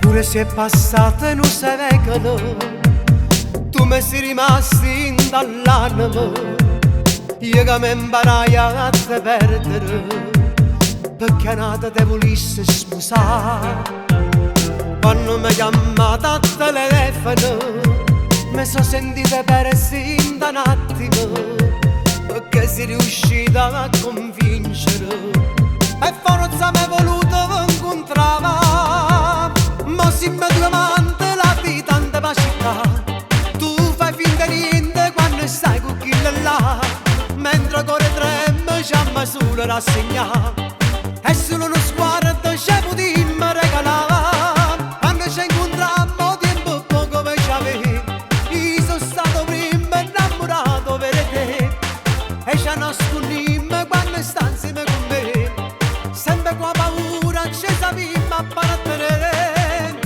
Pure se è passato in un secolo, tu mi sei rimasto dall'anima, io che mi imparai a te perdere, perché nata te volessi sposare. Quando mi chiamate a telefono, mi sono sentita persa in un attimo, perché sei riuscita a convincere e forza mi è voluto incontrare. Ma se mi domanda la vita in la città, tu fai finta di niente quando stai con chi là, mentre cuore trema c'è solo rassegnato, è solo uno sguardo c'è potremmo regalare. Quando ci incontrammo tempo poco per c'avevi, io sono stato prima innamorato per te, e ci nascondimmo quando stai insieme con me, sempre con paura ci sappiamo appartenere.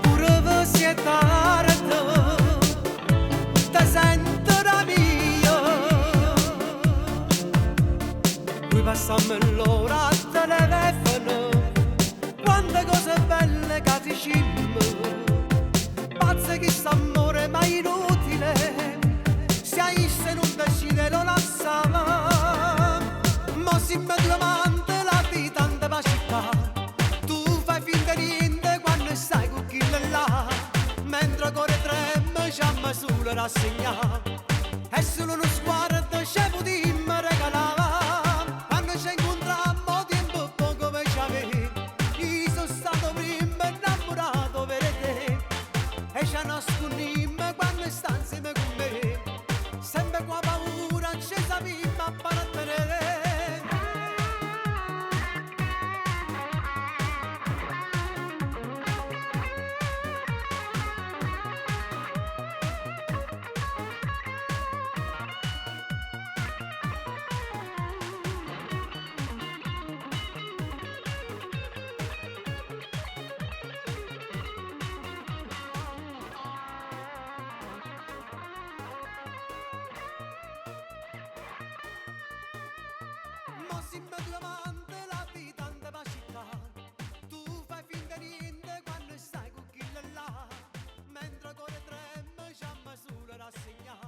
Pure per se tardi ti sento da mia, poi passammo l'ora a telefono, quante cose belle che dicimmo, pazze che s'amore ma inutile, se hai se non decide lo lasciamo. Ma se mi domanda la vita in la città, tu fai finta di niente quando stai con chi là, mentre cuore trema c'è solo rassegnato, è solo uno sguardo c'è potremmo regalare. Quando ci incontrammo tempo poco per c'avevi, io sono stato prima innamorato per te, e ci nascondimmo quando stai insieme con me, sempre con paura ci sappiamo appartenere. Ma se mi domanda la vita in la città, tu fai finta di niente quando stai con chi là, mentre cuore trema c'è solo rassegnato.